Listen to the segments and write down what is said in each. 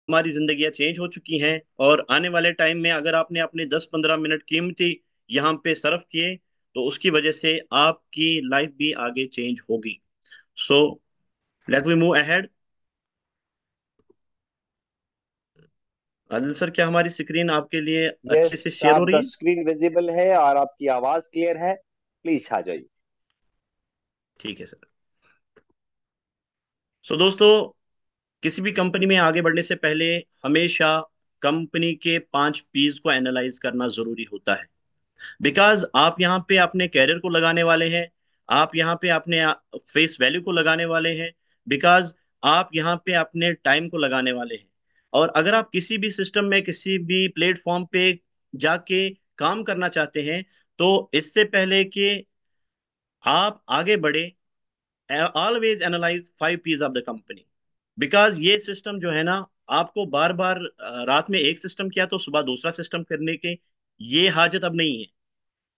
हमारी जिंदगियां चेंज हो चुकी हैं, और आने वाले टाइम में अगर आपने अपने 10-15 मिनट कीमती यहाँ पे सर्व किए, तो उसकी वजह से आपकी लाइफ भी आगे चेंज होगी। So let we move ahead. Adil sir, क्या हमारी स्क्रीन आपके लिए अच्छे यस, से शेयर हो रही आपका है? स्क्रीन विजिबल है और आपकी आवाज क्लियर है। प्लीज आ जाइए। ठीक है सर। सो दोस्तों, किसी भी कंपनी में आगे बढ़ने से पहले हमेशा कंपनी के 5 पीस को एनालाइज करना जरूरी होता है। बिकॉज आप यहाँ पे अपने कैरियर को लगाने वाले हैं, आप यहाँ पे अपने फेस वैल्यू को लगाने वाले हैं, बिकॉज आप यहाँ पे अपने टाइम को लगाने वाले हैं। और अगर आप किसी भी सिस्टम में, किसी भी प्लेटफॉर्म पे जाके काम करना चाहते हैं, तो इससे पहले कि आप आगे बढ़े, always analyse 5 piece of the company. Because ये सिस्टम जो है ना, आपको बार बार रात में एक सिस्टम किया तो सुबह दूसरा सिस्टम करने के ये हाजत अब नहीं है।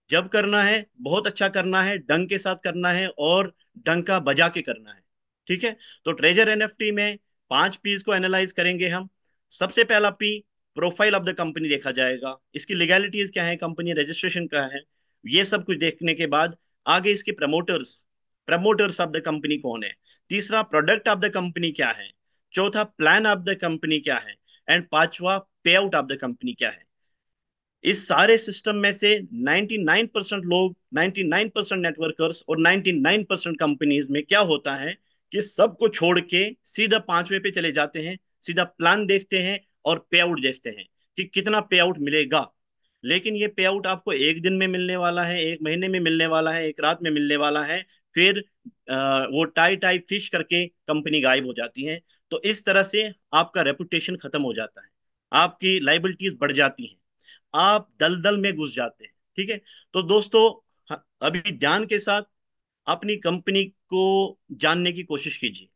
जब करना है, बहुत अच्छा करना है, डंग के साथ करना है, और डंका बजा के करना है। ठीक है। तो ट्रेजर एनएफटी में 5 पीस को एनालाइज करेंगे हम। सबसे पहला P, profile of the company देखा जाएगा, इसकी लीगैलिटीज क्या है, कंपनी रजिस्ट्रेशन क्या है, ये सब कुछ देखने के बाद आगे इसके promoters, promoters of the company कौन है। तीसरा, प्रोडक्ट ऑफ द कंपनी क्या है। चौथा, प्लान ऑफ द कंपनी क्या है। एंड पांचवा, पे आउट ऑफ द कंपनी क्या है। इस सारे सिस्टम में से 99% लोग, 99% नेटवर्कर्स और 99% कंपनीज में क्या होता है कि सबको छोड़ के सीधा 5वें पे चले जाते हैं, सीधा प्लान देखते हैं और पे आउट देखते हैं कि कितना पे आउट मिलेगा। लेकिन ये पे आउट आपको एक दिन में मिलने वाला है, एक महीने में मिलने वाला है, एक रात में मिलने वाला है, फिर वो टाई टाई फिश करके कंपनी गायब हो जाती है। तो इस तरह से आपका रेपुटेशन खत्म हो जाता है, आपकी लाइबिलिटीज बढ़ जाती हैं, आप दलदल में घुस जाते हैं। ठीक है। तो दोस्तों, अभी ध्यान के साथ अपनी कंपनी को जानने की कोशिश कीजिए।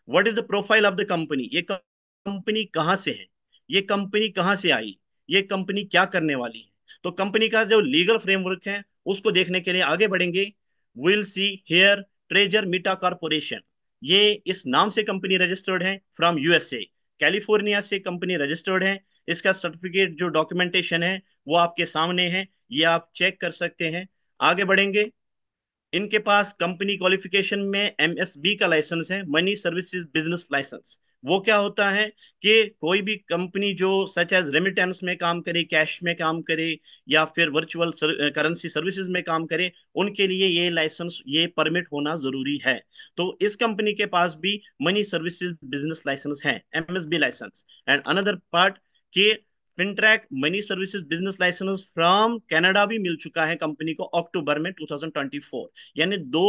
What is the profile of the company. ये कंपनी कहाँ से है, ये कंपनी कहाँ से आई, ये कंपनी क्या करने वाली है। तो कंपनी का जो लीगल फ्रेमवर्क है, उसको देखने के लिए आगे बढ़ेंगे। Will see here, treasure Meta corporation. ये इस नाम से कंपनी रजिस्टर्ड है फ्रॉम यूएसए, कैलिफोर्निया से कंपनी रजिस्टर्ड है। इसका सर्टिफिकेट जो डॉक्यूमेंटेशन है वो आपके सामने है, ये आप चेक कर सकते हैं। आगे बढ़ेंगे। इनके पास कंपनी क्वालिफिकेशन में एमएसबी का लाइसेंस है, मनी सर्विसेज बिजनेस लाइसेंस। वो क्या होता है कि कोई भी कंपनी जो सच एज रेमिटेंस में काम करे, कैश में काम करे, या फिर वर्चुअल करेंसी सर्विसेज में काम करे, उनके लिए ये लाइसेंस, ये परमिट होना जरूरी है। तो इस कंपनी के पास भी मनी सर्विसेज बिजनेस लाइसेंस है, MSB licence. And another part के FINTRAC money services business licence from Canada भी मिल चुका है कंपनी को अक्टूबर में 2024। यानी दो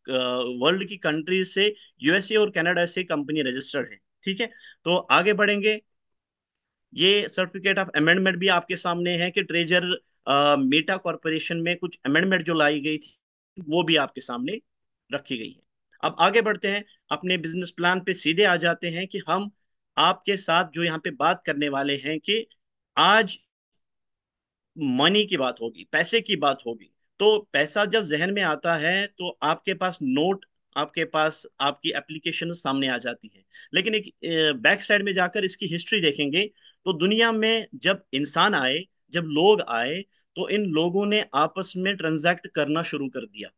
वर्ल्ड की कंट्री से, यूएसए और कनाडा से कंपनी रजिस्टर्ड है। ठीक है। तो आगे बढ़ेंगे। ये सर्टिफिकेट ऑफ अमेंडमेंट भी आपके सामने है कि ट्रेजर मेटा कॉरपोरेशन में कुछ अमेंडमेंट जो लाई गई थी, वो भी आपके सामने रखी गई है। अब आगे बढ़ते हैं, अपने बिजनेस प्लान पे सीधे आ जाते हैं कि हम आपके साथ जो यहाँ पे बात करने वाले हैं कि आज मनी की बात होगी, पैसे की बात होगी। तो पैसा जब जहन में आता है तो आपके पास नोट, आपके पास आपकी एप्लीकेशन सामने आ जाती है। लेकिन एक बैक साइड में जाकर इसकी हिस्ट्री देखेंगे, तो दुनिया में जब इंसान आए, जब लोग आए, तो इन लोगों ने आपस में ट्रांजैक्ट करना शुरू कर दिया।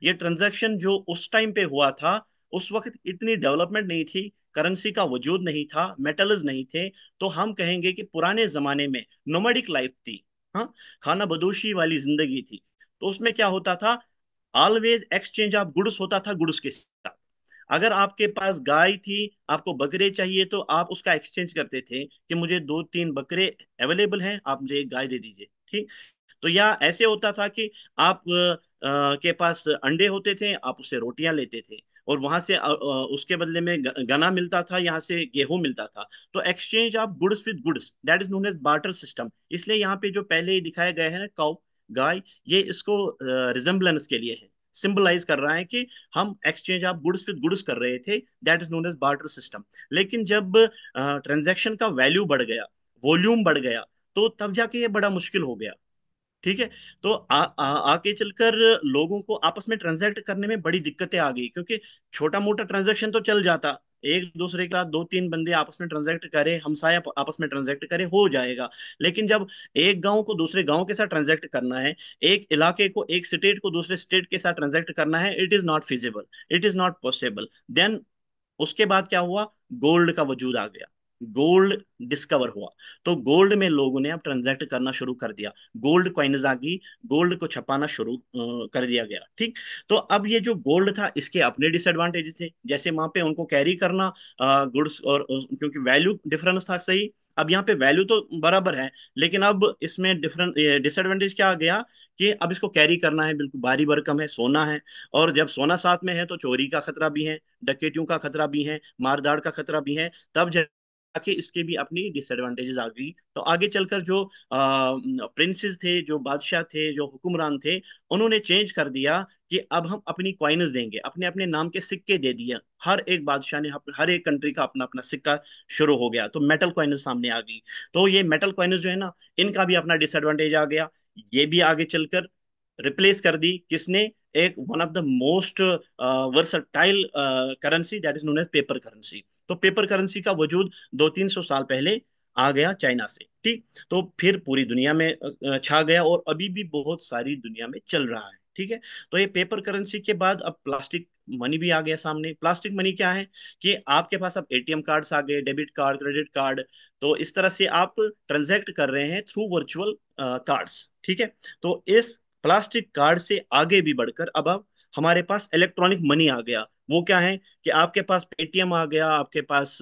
ये ट्रांजैक्शन जो उस टाइम पे हुआ था, उस वक्त इतनी डेवलपमेंट नहीं थी, करेंसी का वजूद नहीं था, मेटल्स नहीं थे। तो हम कहेंगे कि पुराने जमाने में नोमैडिक लाइफ थी। हाँ, खाना बदोशी वाली जिंदगी थी। तो उसमें क्या होता था, ऑलवेज एक्सचेंज ऑफ गुड्स होता था गुड्स के साथ। अगर आपके पास गाय थी, आपको बकरे चाहिए, तो आप उसका एक्सचेंज करते थे कि मुझे 2-3 बकरे अवेलेबल हैं, आप मुझे एक गाय दे दीजिए। ठीक। तो या ऐसे होता था कि आप के पास अंडे होते थे, आप उससे रोटियां लेते थे, और वहां से उसके बदले में गना मिलता था, यहाँ से गेहूं मिलता था। तो exchange of goods with goods, that is known as barter system. इसलिए यहाँ पे जो पहले दिखाया गया है ना, काउ, गाय, ये इसको रिजेम्बलेंस के लिए है, सिंबलाइज कर रहा है कि हम exchange of goods with goods कर रहे थे। That is known as barter system. लेकिन जब ट्रांजैक्शन का वैल्यू बढ़ गया, वॉल्यूम बढ़ गया, तो तब जाके ये बड़ा मुश्किल हो गया। ठीक है। तो आगे चलकर लोगों को आपस में ट्रांजैक्ट करने में बड़ी दिक्कतें आ गई, क्योंकि छोटा मोटा ट्रांजैक्शन तो चल जाता, एक दूसरे के साथ दो तीन बंदे आपस में ट्रांजैक्ट करे, हमसाया आपस में ट्रांजैक्ट करे, हो जाएगा। लेकिन जब एक गांव को दूसरे गांव के साथ ट्रांजैक्ट करना है, एक इलाके को, एक स्टेट को दूसरे स्टेट के साथ ट्रांजैक्ट करना है, it is not feasible, it is not possible. Then उसके बाद क्या हुआ, गोल्ड का वजूद आ गया, गोल्ड डिस्कवर हुआ। तो गोल्ड में लोगों ने अब ट्रांजैक्ट करना शुरू कर दिया, गोल्ड कॉइन्स आ गई, गोल्ड को छपाना शुरू कर दिया गया, ठीक। तो अब ये जो गोल्ड था, इसके अपने डिसएडवांटेजेस थे, जैसे वहां पे उनको कैरी करना गुड्स, और क्योंकि वैल्यू डिफरेंस था, सही। अब यहाँ पे वैल्यू तो बराबर है, लेकिन अब इसमें डिफरेंट डिसएडवांटेज क्या आ गया, कि अब इसको कैरी करना है, बिल्कुल भारी भरकम है, सोना है। और जब सोना साथ में है तो चोरी का खतरा भी है, डकैतियों का खतरा भी है, मारदाड़ का खतरा भी है। तब जाके इसके भी अपनी डिसएडवांटेजेस आ गई। तो आगे चलकर जो प्रिंसेस थे, जो बादशाह थे, जो हुक्मरान थे, उन्होंने चेंज कर दिया कि अब हम अपनी कॉइन्स देंगे, अपने अपने नाम के सिक्के दे दिए। हर एक बादशाह ने हर एक कंट्री का अपना अपना सिक्का शुरू हो गया, तो मेटल कॉइन्स सामने आ गई। तो ये मेटल कॉइन्स जो है ना, इनका भी अपना डिसएडवांटेज आ गया। ये भी आगे चलकर रिप्लेस कर दी किसने, एक one of the most versatile currency, that is known as paper currency. तो पेपर करेंसी का वजूद 200-300 साल पहले आ गया चाइना से, ठीक। तो फिर पूरी दुनिया में छा गया, और अभी भी बहुत सारी दुनिया में चल रहा है, ठीक है। तो ये पेपर करेंसी के बाद अब प्लास्टिक मनी भी आ गया सामने। प्लास्टिक मनी क्या है, कि आपके पास अब एटीएम कार्ड्स आ गए, डेबिट कार्ड, क्रेडिट कार्ड। तो इस तरह से आप ट्रांजैक्ट कर रहे हैं थ्रू वर्चुअल कार्ड्स, ठीक है। तो इस प्लास्टिक कार्ड से आगे भी बढ़कर अब हमारे पास इलेक्ट्रॉनिक मनी आ गया। वो क्या है, कि आपके पास पेटीएम आ गया, आपके पास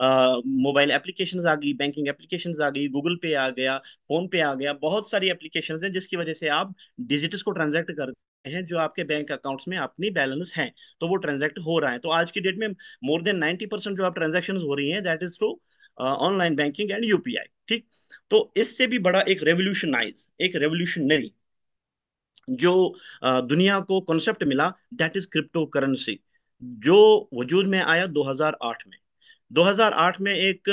मोबाइल एप्लीकेशंस आ गई, बैंकिंग एप्लीकेशंस आ गई, गूगल पे आ गया, फोन पे आ गया, बहुत सारी एप्लीकेशंस हैं जिसकी वजह से आप डिजिट्स को ट्रांजैक्ट करते हैं, जो आपके बैंक अकाउंट्स में अपनी बैलेंस हैं, तो वो ट्रांजैक्ट हो रहा है। तो आज की डेट में मोर देन 90% जो आप ट्रांजेक्शन हो रही हैं, that is through online banking and UPI, ठीक। तो इससे भी बड़ा एक रेवोल्यूशनरी जो दुनिया को कॉन्सेप्ट मिला, दैट इज क्रिप्टो करेंसी, जो वजूद में आया 2008 में। 2008 में एक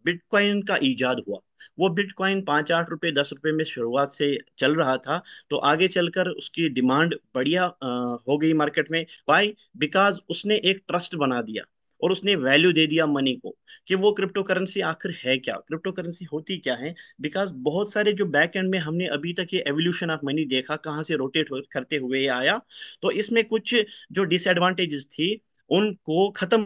बिटकॉइन का इजाद हुआ। वो बिटकॉइन 5-8 रुपए, 10 रुपए में शुरुआत से चल रहा था। तो आगे चलकर उसकी डिमांड बढ़िया हो गई मार्केट में। वाई? बिकॉज उसने एक ट्रस्ट बना दिया, और उसने वैल्यू दे दिया मनी को, कि वो क्रिप्टो करेंसी आखिर है क्या, क्रिप्टो करेंसी होती क्या है। बिकॉज बहुत सारे जो बैक एंड में हमने अभी तक ये एवोल्यूशन ऑफ मनी देखा, कहाँ से रोटेट करते हुए ये आया, तो इसमें कुछ जो डिसएडवांटेजेस थी, उनको खत्म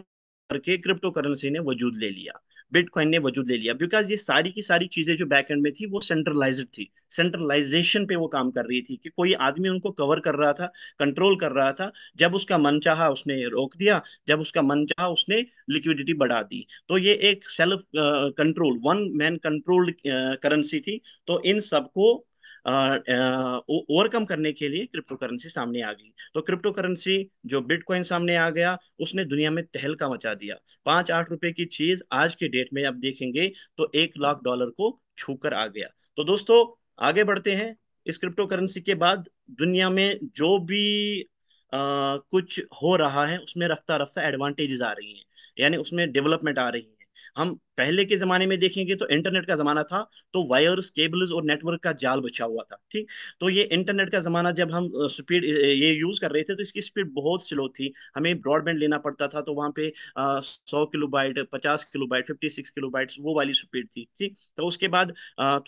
करके क्रिप्टो करेंसी ने वजूद ले लिया, बिटकॉइन ने वजूद ले लिया। बिकॉज ये सारी की सारी चीजें जो बैक एंड में थी, वो सेंट्रलाइज्ड थी, सेंट्रलाइजेशन पे वो काम कर रही थी, कि कोई आदमी उनको कवर कर रहा था, कंट्रोल कर रहा था। जब उसका मन चाहा उसने रोक दिया, जब उसका मन चाहा उसने लिक्विडिटी बढ़ा दी। तो ये एक self control, one man controlled currency थी। तो इन सबको ओवरकम करने के लिए क्रिप्टो करेंसी सामने आ गई। तो क्रिप्टो करेंसी जो बिटकॉइन सामने आ गया, उसने दुनिया में तहलका मचा दिया। 5-8 रुपए की चीज आज के डेट में अब देखेंगे तो $1 लाख को छूकर आ गया। तो दोस्तों, आगे बढ़ते हैं। इस क्रिप्टो करेंसी के बाद दुनिया में जो भी कुछ हो रहा है, उसमें रफ्ता रफ्ता एडवांटेजेस आ रही हैं, यानी उसमें डेवलपमेंट आ रही है। हम पहले के जमाने में देखेंगे तो इंटरनेट का जमाना था, तो वायर्स, केबल्स और नेटवर्क का जाल बिछा हुआ था, ठीक। तो ये इंटरनेट का जमाना, जब हम स्पीड ये यूज कर रहे थे, तो इसकी स्पीड बहुत स्लो थी। हमें ब्रॉडबैंड लेना पड़ता था, तो वहां पे 100 किलोबाइट, 50 किलोबाइट, 56 किलोबाइट, वो वाली स्पीड थी, ठीक। तो उसके बाद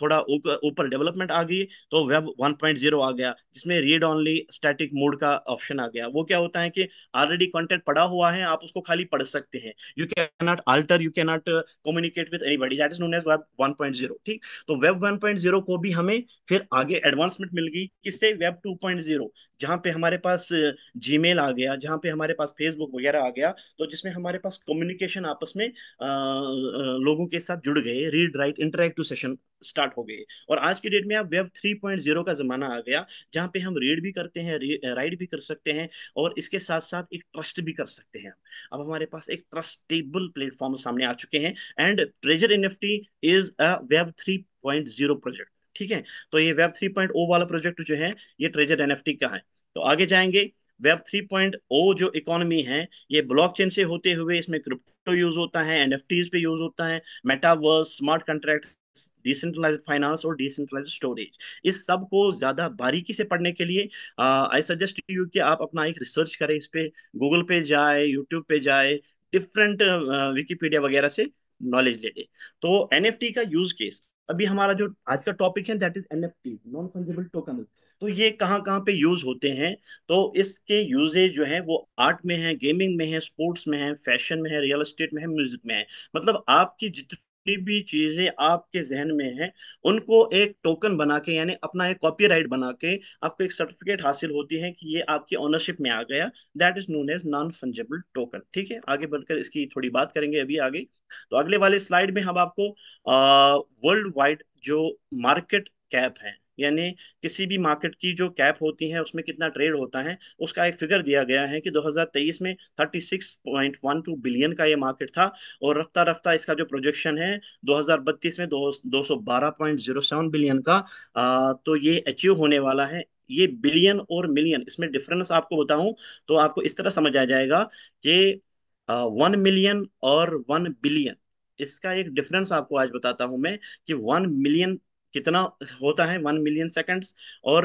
थोड़ा ऊपर डेवलपमेंट आ गई, तो वेब 1.0 आ गया, जिसमें रीड ओनली स्टैटिक मोड का ऑप्शन आ गया। वो क्या होता है, कि ऑलरेडी कंटेंट पड़ा हुआ है, आप उसको खाली पढ़ सकते हैं, you can not alter, you can not communicate with anybody, that is known as web 1.0, ठीक। तो वेब 1.0 को भी हमें फिर आगे एडवांसमेंट मिल गई, किससे, वेब 2.0, जहां पे हमारे पास जीमेल आ गया, जहां पे हमारे पास फेसबुक वगैरह आ गया, तो जिसमें हमारे पास कम्युनिकेशन आपस में लोगों के साथ जुड़ गए, read write interactive session start हो गए। और आज की डेट में अब वेब 3.0 का जमाना आ गया, जहां पे हम रीड भी करते हैं, राइट भी कर सकते हैं, और इसके साथ साथ एक ट्रस्ट भी कर सकते हैं। अब हमारे पास एक ट्रस्टेबल प्लेटफॉर्म सामने आ चुके हैं, and treasure NFT is a web 3.0 project, ठीक है। तो ये वेब 3.0 वाला प्रोजेक्ट जो है, ये ट्रेजर एनएफटी का है। तो आगे जाएंगे। वेब 3.0 जो इकोनॉमी है, ये ब्लॉकचेन से होते हुए इसमें क्रिप्टो यूज होता है, एनएफटीज पे यूज होता है, metaverse, smart contract, decentralised finance और डिसेंट्रलाइज्ड स्टोरेज। इस सब को ज्यादा बारीकी से पढ़ने के लिए आई सजेस्ट यू कि आप अपना एक रिसर्च करें इस पे, गूगल पे जाए, यूट्यूब पे जाए, डिफरेंट विकिपीडिया वगैरह से नॉलेज ले ले। तो एनएफटी का यूज केस, अभी हमारा जो आज का टॉपिक है that is NFT, non fungible token. तो ये कहाँ कहाँ पे यूज होते हैं? तो इसके यूजेज जो है वो आर्ट में है, गेमिंग में है, स्पोर्ट्स में है, फैशन में है, रियल एस्टेट में है, म्यूजिक में है। मतलब आपकी जितनी भी चीजें आपके जहन में है, उनको एक टोकन बना के, यानी अपना एक कॉपीराइट बना के आपको एक सर्टिफिकेट हासिल होती है कि ये आपकी ओनरशिप में आ गया। That is known as non fungible token. ठीक है, आगे बढ़कर इसकी थोड़ी बात करेंगे अभी आगे। तो अगले वाले स्लाइड में हम आपको वर्ल्ड वाइड जो मार्केट कैप है, यानी किसी भी मार्केट की जो कैप होती है उसमें कितना ट्रेड होता है, उसका एक फिगर दिया गया है कि 2023 में 36.12 बिलियन का ये मार्केट था। और रफ्ता रफ्ता इसका जो प्रोजेक्शन है 2032 में 212.07 बिलियन का, तो ये अचीव होने वाला है। ये बिलियन और मिलियन, इसमें डिफरेंस आपको बताऊं तो आपको इस तरह समझ आ जाएगा कि 1 मिलियन और 1 बिलियन, इसका एक डिफरेंस आपको आज बताता हूं मैं कि 1 मिलियन कितना होता है, 1 मिलियन सेकंड्स, और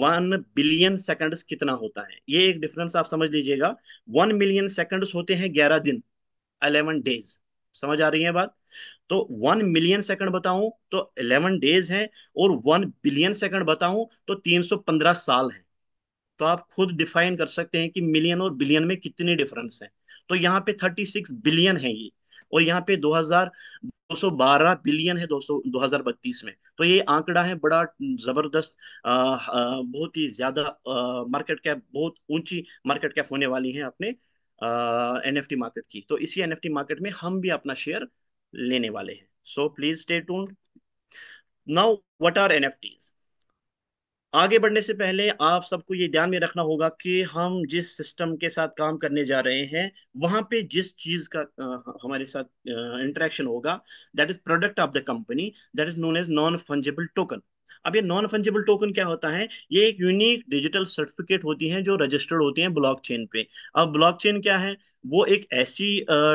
1 बिलियन सेकंड्स कितना होता है। ये एक डिफरेंस आप समझ लीजिएगा। 1 मिलियन सेकंड्स होते हैं 11 दिन, 11 डेज। समझ आ रही है बात? तो 1 मिलियन सेकंड बताऊं तो 11 डेज है, और 1 बिलियन सेकंड बताऊं तो 315 साल है। तो आप खुद डिफाइन कर सकते हैं कि मिलियन और बिलियन में कितनी डिफरेंस है। तो यहाँ पे 36 बिलियन है ये, और यहाँ पे 212 बिलियन है 2032 में। तो ये आंकड़ा है बड़ा जबरदस्त, बहुत ही ज्यादा मार्केट कैप, बहुत ऊंची मार्केट कैप होने वाली है अपने एनएफटी मार्केट की। तो इसी एनएफटी मार्केट में हम भी अपना शेयर लेने वाले हैं। So please stay tuned. Now what are NFTs? आगे बढ़ने से पहले आप सबको ये ध्यान में रखना होगा कि हम जिस सिस्टम के साथ काम करने जा रहे हैं, वहां पे जिस चीज का हमारे साथ इंटरेक्शन होगा, that is product of the company, that is known as non fungible token. अब ये नॉन फंजिबल टोकन क्या होता है? ये एक यूनिक डिजिटल सर्टिफिकेट होती हैं जो रजिस्टर्ड होती हैं ब्लॉकचेन पे। अब ब्लॉकचेन क्या है? वो एक ऐसी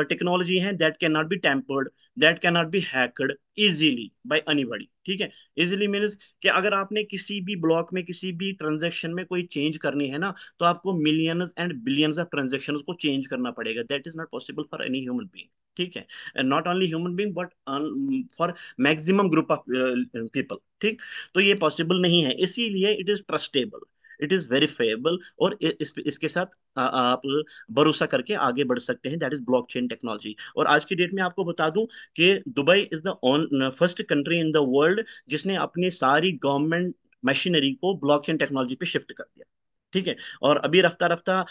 टेक्नोलॉजी है that can not be tampered, that can not be hacked easily by anybody. ठीक है, इजीली मीन्स कि अगर आपने किसी भी ब्लॉक में किसी भी ट्रांजेक्शन में कोई चेंज करनी है ना, तो आपको millions and billions of transaction को चेंज करना पड़ेगा। That is not possible for any human being. ठीक है, and not only human being but for maximum group of people. ठीक, तो ये पॉसिबल नहीं है, इसीलिए it is trustable, it is verifiable, और इसके साथ आप भरोसा करके आगे बढ़ सकते हैं। That is blockchain technology. और आज की डेट में आपको बता दूं कि Dubai is the first country in the world जिसने अपनी सारी गवर्नमेंट मशीनरी को ब्लॉकचेन टेक्नोलॉजी पे शिफ्ट कर दिया। ठीक है, और अभी रफ्ता रफ्ता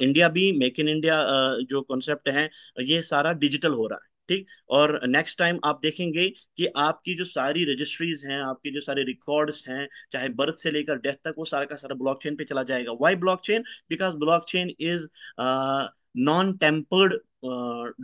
इंडिया भी मेक इन इंडिया जो कॉन्सेप्ट है, ये सारा डिजिटल हो रहा है। ठीक, और नेक्स्ट टाइम आप देखेंगे कि आपकी जो सारी रजिस्ट्रीज हैं, आपके जो सारे रिकॉर्ड्स हैं, चाहे बर्थ से लेकर डेथ तक, वो सारा का सारा ब्लॉकचेन पे चला जाएगा। Why blockchain? Because blockchain is non tempered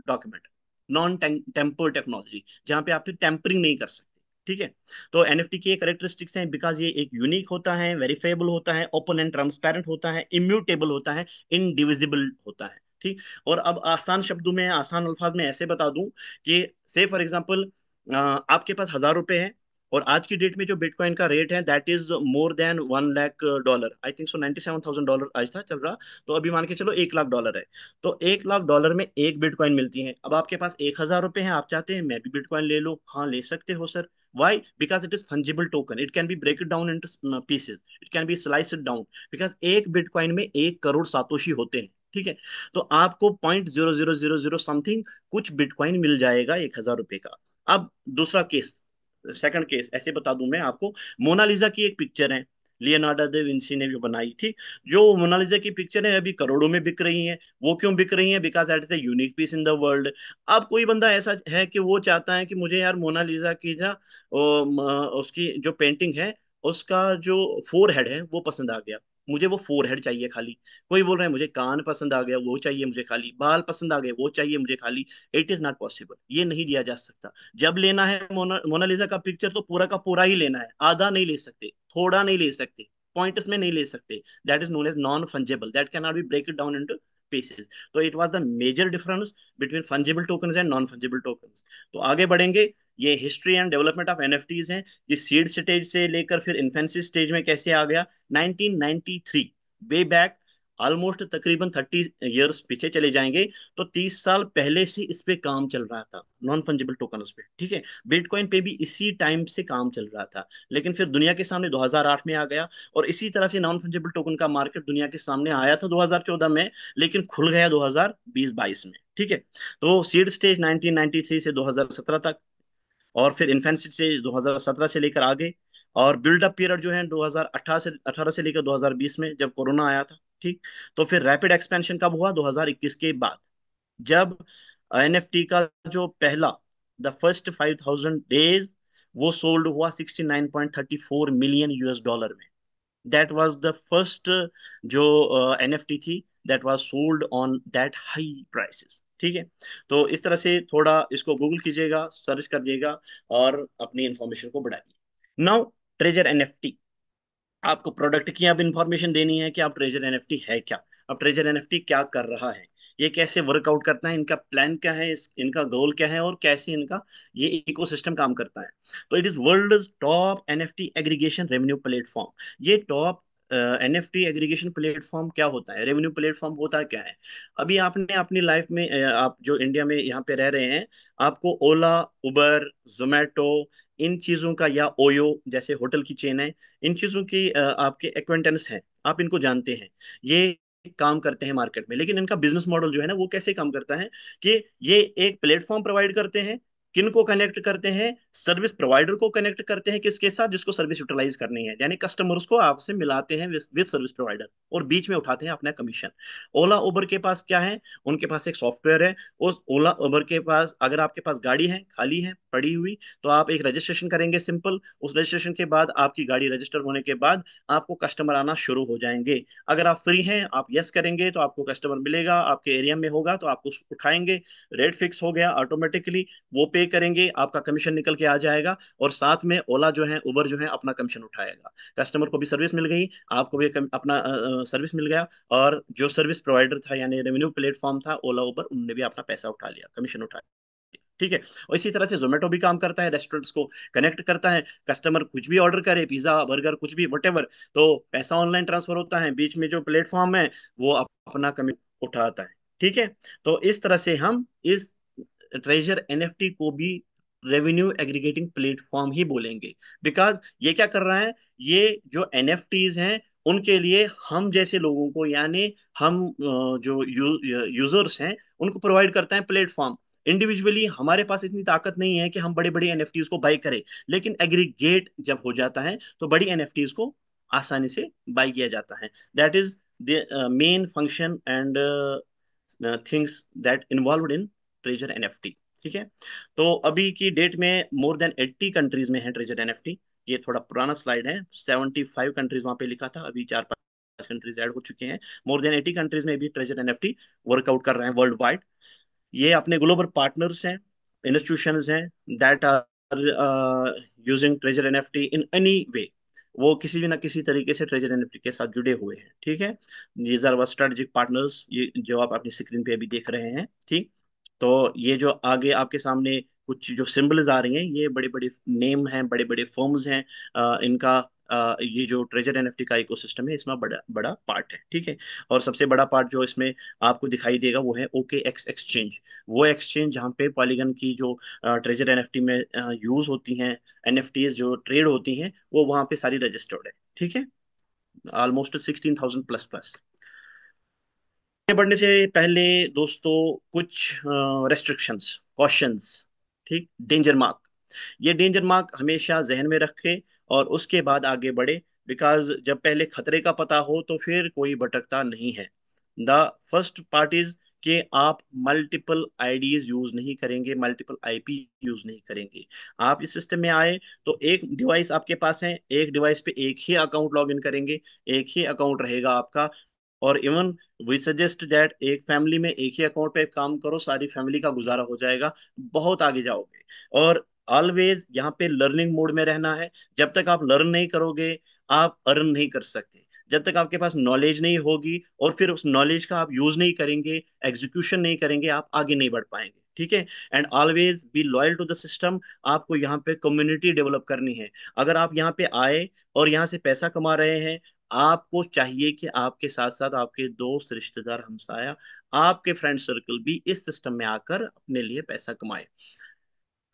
document, non tempered technology, जहां पे आप टेम्परिंग नहीं कर सकते। ठीक है, तो एनएफटी की कैरेक्टरिस्टिक्स हैं, बिकॉज ये एक यूनिक होता है, वेरीफाइबल होता है, ओपन एंड ट्रांसपेरेंट होता है, इम्यूटेबल होता है, इनडिविजिबल होता है। ठीक, और अब आसान शब्दों में, आसान अल्फाज में ऐसे बता दूं कि से फॉर एग्जांपल आपके पास 1,000 रुपए है, और आज की डेट में जो बिटकॉइन का रेट है that is more than $1 lakh. I think so $97,000 आज था चल रहा। तो अभी मान के चलो $1 लाख है। तो $1 लाख में एक बिटकॉइन मिलती है। अब आपके पास 1,000 रुपए हैं, आप चाहते हैं मैं भी बिटकॉइन ले लूं, हाँ ले सकते हो sir. Why? Because it is fungible token. It can be break it down into pieces. It can be slice it down. Because एक बिटकॉइन में 1 करोड़ सातोशी होते हैं। ठीक है, तो आपको 0.0000 समथिंग कुछ बिटकॉइन मिल जाएगा 1,000 रुपए का। अब दूसरा केस, सेकंड केस ऐसे बता दूं मैं आपको। मोनालिसा की एक पिक्चर है, लियोनार्डो दा विंसी ने जो बनाई थी। जो मोनालिसा की पिक्चर है अभी करोड़ों में बिक रही है। वो क्यों बिक रही है? Because that is a unique piece in the world. अब कोई बंदा ऐसा है कि वो चाहता है कि मुझे यार मोनालिसा की ना उसकी जो पेंटिंग है, उसका जो फोर हेड है वो पसंद आ गया, मुझे वो फोर हेड चाहिए खाली। कोई बोल रहा है मुझे कान पसंद आ गया, वो चाहिए मुझे खाली, बाल पसंद आ गए, वो चाहिए मुझे खाली। इट इज नॉट पॉसिबल, ये नहीं दिया जा सकता। जब लेना है मोनालिसा का पिक्चर तो पूरा का पूरा ही लेना है, आधा नहीं ले सकते, थोड़ा नहीं ले सकते, पॉइंट्स में नहीं ले सकते। That is known as non fungible, that can not be break it down into pieces. तो it was the major difference between fungible tokens and non fungible tokens. तो आगे बढ़ेंगे। ये history and development of NFTs हैं, ये seed stage से लेकर फिर इन्फेंसी स्टेज में कैसे आ गया। 1993, वे बैक, ऑलमोस्ट तकरीबन 30 ईयर्स पीछे चले जाएंगे तो 30 साल पहले से इस पे काम चल रहा था, नॉन फंजिबल टोकन्स पे, ठीक है। बिटकॉइन पे भी इसी टाइम से काम चल रहा था, लेकिन फिर दुनिया के सामने 2008 में आ गया। और इसी तरह से नॉन फंजिबल टोकन का मार्केट दुनिया के सामने आया था 2014 में, लेकिन खुल गया 2020-22 में, ठीक है। तो सीड स्टेज 1993 से 2017 तक, और फिर इन्फेंसी स्टेज 2017 से लेकर आगे, और बिल्डअप पीरियड जो है 2018 से लेकर 2020 में, जब कोरोना आया था, ठीक। तो फिर रैपिड एक्सपेंशन कब हुआ? 2021 के बाद, जब एनएफटी का जो पहला, द फर्स्ट 5000 डेज, वो सोल्ड हुआ 69.34 मिलियन US डॉलर में। दैट वाज द फर्स्ट जो एनएफटी थी that was sold on that high prices, ठीक है। तो इस तरह से थोड़ा इसको गूगल कीजिएगा, सर्च करिएगा, और अपनी इंफॉर्मेशन को बढ़ाइए। नाउ, ट्रेजर एनएफटी, आपको प्रोडक्ट की अब इंफॉर्मेशन देनी है कि आप ट्रेजर एनएफटी है क्या, अब ट्रेजर एनएफटी क्या कर रहा है, ये कैसे वर्कआउट करता है, इनका प्लान क्या है, इनका गोल क्या है, और कैसे इनका ये इकोसिस्टम काम करता है। तो it is world top NFT aggregation revenue platform. ये टॉप एनएफटी एग्रीगेशन प्लेटफॉर्म क्या होता है, रेवेन्यू प्लेटफॉर्म होता क्या है? अभी आपने अपनी लाइफ में आप जो इंडिया में यहाँ पे रह रहे हैं, आपको ओला, उबर, जोमेटो, इन चीजों का, या ओयो जैसे होटल की चेन है, इन चीजों की आपके एक्वेंटेंस हैं, आप इनको जानते हैं। ये काम करते हैं मार्केट में, लेकिन इनका बिजनेस मॉडल जो है ना, वो कैसे काम करता है कि ये एक प्लेटफॉर्म प्रोवाइड करते हैं। किनको कनेक्ट करते हैं? सर्विस प्रोवाइडर को कनेक्ट करते हैं, किसके साथ? जिसको सर्विस यूटिलाइज करनी है, यानी कस्टमर्स को आपसे मिलाते हैं विद सर्विस प्रोवाइडर, और बीच में उठाते हैं अपना कमीशन। ओला उबर के पास क्या है? उनके पास एक सॉफ्टवेयर है। उस ओला उबर के पास, अगर आपके पास गाड़ी है खाली है पड़ी हुई, तो आप एक रजिस्ट्रेशन करेंगे, सिंपल। उस रजिस्ट्रेशन के बाद, आपकी गाड़ी रजिस्टर होने के बाद, आपको कस्टमर आना शुरू हो जाएंगे। अगर आप फ्री हैं, आप यस करेंगे, तो आपको कस्टमर मिलेगा, आपके एरिया में होगा तो आपको उठाएंगे। रेट फिक्स हो गया ऑटोमेटिकली, वो पे करेंगे, आपका कमीशन निकल के आ जाएगा, और साथ में ओला जो है, उबर जो है, अपना कमीशन उठाएगा। कस्टमर को भी सर्विस मिल गई, आपको भी अपना सर्विस मिल गया, और जो सर्विस प्रोवाइडर था यानी रेवेन्यू प्लेटफॉर्म था ओला उबर, उनने भी अपना पैसा उठा लिया, कमीशन उठा लिया, ठीक है। और इसी तरह से जोमेटो भी काम करता है, रेस्टोरेंट्स को कनेक्ट करता है। कस्टमर कुछ भी ऑर्डर करे, पिज्जा, बर्गर, कुछ भी, वटेवर, तो पैसा ऑनलाइन ट्रांसफर होता है, बीच में जो प्लेटफॉर्म है वो अपना कमीशन उठाता है, ठीक है। तो इस तरह से हम इस ट्रेजर एनएफटी को भी रेवेन्यू एग्रीगेटिंग प्लेटफॉर्म ही बोलेंगे। बिकॉज ये क्या कर रहा है, ये जो एनएफटीज हैं, उनके लिए हम जैसे लोगों को, यानी हम जो यूजर्स हैं, उनको प्रोवाइड करता है प्लेटफॉर्म। इंडिविजुअली हमारे पास इतनी ताकत नहीं है कि हम बड़े बड़े एनएफटीज को बाई करें, लेकिन एग्रीगेट जब हो जाता है तो बड़ी एनएफटीज को आसानी से बाई किया जाता है। That is the main function and things that involve in treasure NFT, ठीक है। तो अभी की डेट में मोर देन 80 कंट्रीज में है ट्रेजर एनएफटी। ये थोड़ा पुराना स्लाइड है, 75 कंट्रीज वहां पे लिखा था, अभी 4-5 कंट्रीज ऐड हो चुके हैं। मोर देन 80 कंट्रीज में भी ट्रेजर एनएफटी वर्कआउट कर रहे हैं वर्ल्ड वाइड। ये अपने ग्लोबल पार्टनर्स हैं, इंस्टीट्यूशंस हैं, that are using treasure NFT in any way. वो किसी भी ना किसी तरीके से ट्रेजर एनएफटी के साथ जुड़े हुए हैं, ठीक है। दीज आर स्ट्रेटेजिक पार्टनर्स, ये जो आप अपनी स्क्रीन पे अभी देख रहे हैं, ठीक। तो ये जो आगे आपके सामने कुछ जो सिंबल्स आ रही हैं, ये बड़े बड़े नेम हैं, बड़े बड़े फर्म्स हैं। इनका ये जो ट्रेजर एनएफटी का इकोसिस्टम है, इसमें बड़ा बड़ा पार्ट है, ठीक है। और सबसे बड़ा पार्ट जो इसमें आपको दिखाई देगा वो है ओके एक्स एक्सचेंज। वो एक्सचेंज जहाँ पे पॉलीगन की जो ट्रेजर एनएफटी में यूज होती हैं, एनएफटीज जो ट्रेड होती हैं, वो वहाँ पे सारी रजिस्टर्ड है, ठीक है। Almost 16,000 plus plus. आगे बढ़ने से पहले दोस्तों, कुछ रेस्ट्रिक्शंस, कॉशंस, ठीक, डेंजर मार्क। ये डेंजर मार्क हमेशा जहन में रखें और उसके बाद आगे बढ़े। बिकॉज जब पहले खतरे का पता हो तो फिर कोई भटकता नहीं है। द फर्स्ट पार्ट इज कि आप मल्टीपल आईडीज यूज नहीं करेंगे, मल्टीपल आईपी यूज नहीं करेंगे। आप इस सिस्टम में आए तो एक डिवाइस आपके पास है, एक डिवाइस पे एक ही अकाउंट लॉग इन करेंगे, एक ही अकाउंट रहेगा आपका। और इवन वी सजेस्ट दैट एक फैमिली में एक ही अकाउंट पे काम करो, सारी फैमिली का गुजारा हो जाएगा, बहुत आगे जाओगे। और ऑलवेज यहाँ पे लर्निंग मोड में रहना है। जब तक आप लर्न नहीं करोगे, आप अर्न नहीं कर सकते। जब तक आपके पास नॉलेज नहीं होगी और फिर उस नॉलेज का आप यूज नहीं करेंगे, एग्जीक्यूशन नहीं करेंगे, आप आगे नहीं बढ़ पाएंगे, ठीक है। And always be loyal to the system. आपको यहाँ पे कम्युनिटी डेवलप करनी है। अगर आप यहाँ पे आए और यहाँ से पैसा कमा रहे हैं, आपको चाहिए कि आपके साथ साथ आपके दोस्त, रिश्तेदार, हमसाया, आपके फ्रेंड सर्कल भी इस सिस्टम में आकर अपने लिए पैसा कमाए।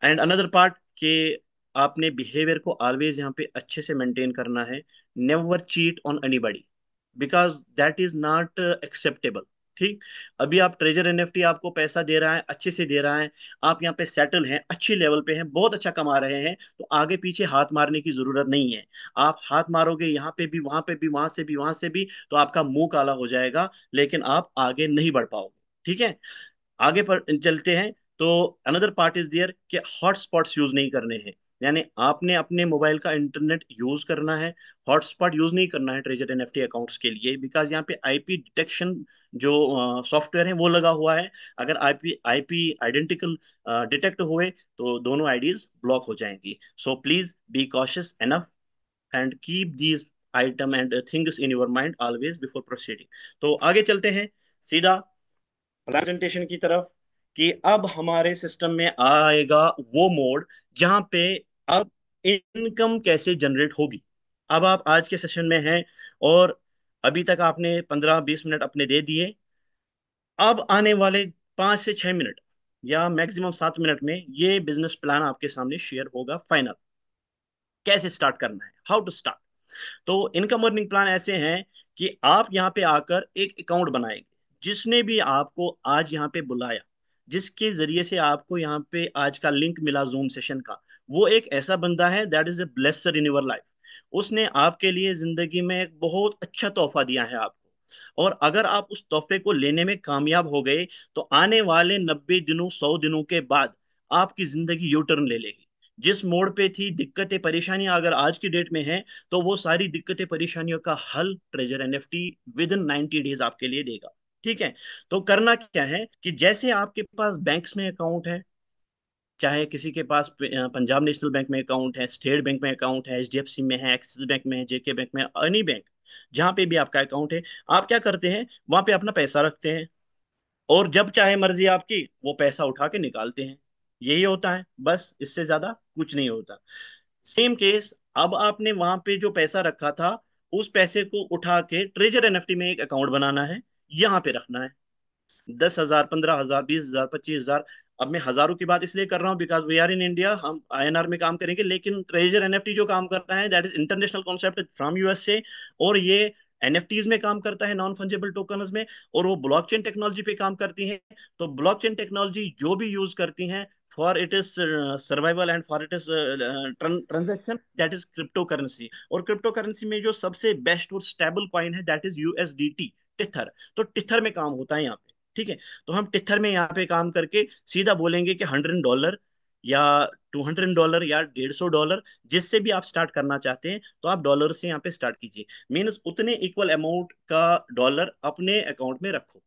एंड अनदर पार्ट कि आपने बिहेवियर को ऑलवेज यहाँ पे अच्छे से मेंटेन करना है। Never cheat on anybody, because that is not acceptable. ठीक। अभी आप ट्रेजर एनएफटी आपको पैसा दे रहा है, अच्छे से दे रहा है, आप यहाँ पे सेटल हैं, अच्छी लेवल पे हैं, बहुत अच्छा कमा रहे हैं, तो आगे पीछे हाथ मारने की जरूरत नहीं है। आप हाथ मारोगे यहाँ पे भी, वहां पे भी, वहां से भी, वहां से भी, तो आपका मुंह काला हो जाएगा, लेकिन आप आगे नहीं बढ़ पाओगे। ठीक है। आगे पर चलते हैं। तो अनदर पार्ट इज देयर कि हॉटस्पॉट्स यूज नहीं करने हैं। यानी आपने अपने मोबाइल का इंटरनेट यूज करना है, हॉटस्पॉट यूज नहीं करना है ट्रेजर एनएफटी अकाउंट्स के लिए, बिकॉज यहाँ पे आईपी डिटेक्शन जो सॉफ्टवेयर है वो लगा हुआ है। अगर आईपी आईपी आइडेंटिकल डिटेक्ट हुए तो दोनों आईडीज ब्लॉक हो जाएंगी। So please be cautious enough and keep these item and things in your mind always before proceeding. तो आगे चलते हैं सीधा प्रेजेंटेशन की तरफ, कि अब हमारे सिस्टम में आएगा वो मोड जहां पे अब इनकम कैसे जनरेट होगी। अब आप आज के सेशन में हैं, और अभी तक आपने 15-20 मिनट अपने दे दिए। अब आने वाले 5 से 6 मिनट या मैक्सिमम 7 मिनट में ये बिजनेस प्लान आपके सामने शेयर होगा फाइनल, कैसे स्टार्ट करना है, हाउ टू स्टार्ट। तो इनकम अर्निंग प्लान ऐसे हैं कि आप यहाँ पे आकर एक अकाउंट बनाएंगे। जिसने भी आपको आज यहाँ पे बुलाया, जिसके जरिए से आपको यहाँ पे आज का लिंक मिला जूम सेशन का, वो एक ऐसा बंदा है that is a blesser in your life. उसने आपके लिए जिंदगी में एक बहुत अच्छा तोहफा दिया है आपको, और अगर आप उस तोहफे को लेने में कामयाब हो गए, तो आने वाले 90 दिनों, 100 दिनों के बाद आपकी जिंदगी यू टर्न ले लेगी। जिस मोड़ पे थी दिक्कतें परेशानियां, अगर आज की डेट में है, तो वो सारी दिक्कतें परेशानियों का हल treasure NFT with in 90 days आपके लिए देगा। ठीक है। तो करना क्या है कि जैसे आपके पास बैंक्स में अकाउंट है, चाहे किसी के पास पंजाब नेशनल बैंक में अकाउंट है, स्टेट बैंक में अकाउंट है, एचडीएफसी में है, एक्सिस बैंक में है, जेके बैंक में, एनी बैंक, जहां पे भी आपका अकाउंट है, आप क्या करते हैं, वहां पे अपना पैसा रखते हैं, और जब चाहे मर्जी आपकी वो पैसा उठा के निकालते हैं। यही होता है, बस इससे ज्यादा कुछ नहीं होता। सेम केस, अब आपने वहां पे जो पैसा रखा था, उस पैसे को उठा के ट्रेजर एनएफटी में एक अकाउंट बनाना है, यहाँ पे रखना है। 10,000, 15,000, 20,000, 25,000। अब मैं हजारों की बात इसलिए कर रहा हूँ because we are in India, हम आईएनआर में काम करेंगे, लेकिन ट्रेजर एनएफटी जो काम करता है that is international concept from USA, और ये एनएफटीज में काम करता है, नॉन फंजेबल टोकन्स में, और वो ब्लॉकचेन टेक्नोलॉजी पे काम करती है। तो ब्लॉकचेन टेक्नोलॉजी जो भी यूज करती हैं for it is survival and for it is transaction, that is crypto currency. और क्रिप्टो करेंसी में जो सबसे बेस्ट और स्टेबल कॉइन है दैट इज यूएसडीटी, टिथर। तो टिथर में काम होता है यहाँ पे। ठीक है। तो हम टिथर में यहाँ पे काम करके सीधा बोलेंगे कि $100 या $200 या $150, जिससे भी आप स्टार्ट करना चाहते हैं, तो आप डॉलर से यहाँ पे स्टार्ट कीजिए। मीन्स उतने इक्वल अमाउंट का डॉलर अपने अकाउंट में रखो।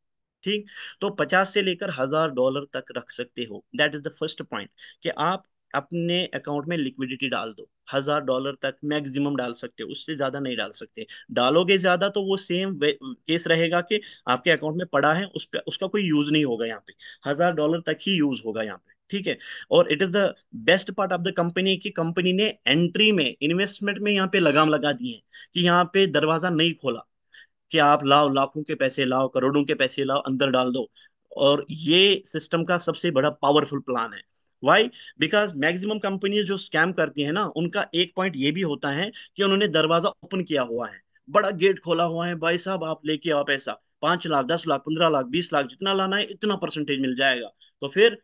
ठीक। तो 50 से लेकर $1,000 तक रख सकते हो, that is the first point, कि आप अपने अकाउंट में लिक्विडिटी डाल दो। $1,000 तक मैक्सिमम डाल सकते हो, उससे ज्यादा नहीं डाल सकते। डालोगे ज्यादा तो वो सेम केस रहेगा कि आपके अकाउंट में पड़ा है, उस पे उसका कोई यूज नहीं होगा यहाँ पे। $1,000 तक ही यूज होगा यहाँ पे। ठीक है। और it is the best part of the company की कंपनी ने एंट्री में, इन्वेस्टमेंट में यहाँ पे लगाम लगा दी है, कि यहाँ पे दरवाजा नहीं खोला कि आप लाओ, लाखों के पैसे लाओ, करोड़ों के पैसे लाओ, अंदर डाल दो। और ये सिस्टम का सबसे बड़ा पावरफुल प्लान है। वाई? बिकॉज मैक्सिमम कंपनीज जो स्कैम करती है ना, उनका एक पॉइंट ये भी होता है कि उन्होंने दरवाजा ओपन किया हुआ है, बड़ा गेट खोला हुआ है, भाई साहब आप लेके आओ पैसा, 5 लाख, 10 लाख, 15 लाख, 20 लाख, जितना लाना है इतना परसेंटेज मिल जाएगा। तो फिर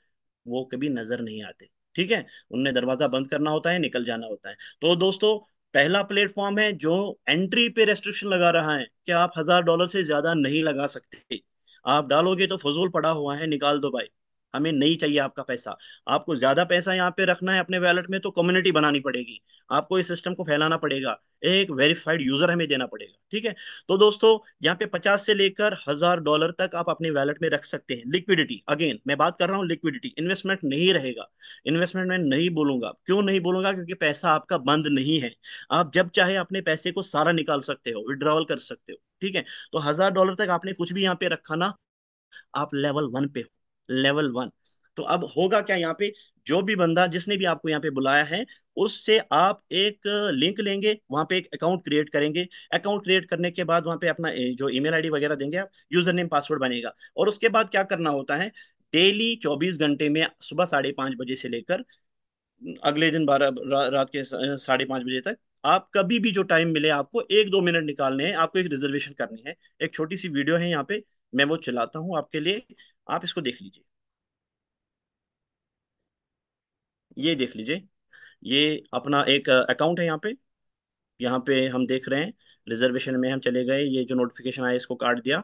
वो कभी नजर नहीं आते। ठीक है। उनने दरवाजा बंद करना होता है, निकल जाना होता है। तो दोस्तों, पहला प्लेटफॉर्म है जो एंट्री पे रेस्ट्रिक्शन लगा रहा है कि आप $1,000 से ज्यादा नहीं लगा सकते। आप डालोगे तो फजूल पड़ा हुआ है, निकाल दो भाई, हमें नहीं चाहिए आपका पैसा। आपको ज्यादा पैसा यहाँ पे रखना है अपने वैलेट में, तो कम्युनिटी बनानी पड़ेगी, आपको इस सिस्टम को फैलाना पड़ेगा, एक वेरीफाइड यूजर हमें देना पड़ेगा। ठीक है। तो दोस्तों, यहाँ पे 50 से लेकर $1,000 तक आप अपने वैलेट में रख सकते हैं। लिक्विडिटी, अगेन मैं बात कर रहा हूँ लिक्विडिटी, इन्वेस्टमेंट नहीं रहेगा। इन्वेस्टमेंट मैं नहीं बोलूंगा, क्यों नहीं बोलूंगा, क्योंकि पैसा आपका बंद नहीं है। आप जब चाहे अपने पैसे को सारा निकाल सकते हो, विड्रॉवल कर सकते हो। ठीक है। तो $1,000 तक आपने कुछ भी यहाँ पे रखा ना, आप लेवल 1 पे हो, लेवल 1। तो अब होगा क्या यहाँ पे, जो भी बंदा जिसने भी आपको यहाँ पे बुलाया है, उससे आप एक लिंक लेंगे, वहां पे एक अकाउंट क्रिएट करेंगे। अकाउंट क्रिएट करने के बाद वहां पे अपना जो ईमेल आईडी वगैरह देंगे आप, यूजर नेम पासवर्ड बनेगा। और उसके बाद क्या करना होता है, डेली 24 घंटे में सुबह 5:30 बजे से लेकर अगले दिन रात के 5:30 बजे तक, आप कभी भी जो टाइम मिले आपको 1-2 मिनट निकालने हैं, आपको एक रिजर्वेशन करनी है। एक छोटी सी वीडियो है यहाँ पे, मैं वो चलाता हूँ आपके लिए, आप इसको देख लीजिए। ये देख लीजिए, ये अपना एक अकाउंट है यहाँ पे। यहाँ पे हम देख रहे हैं, रिजर्वेशन में हम चले गए, ये जो नोटिफिकेशन आया इसको काट दिया।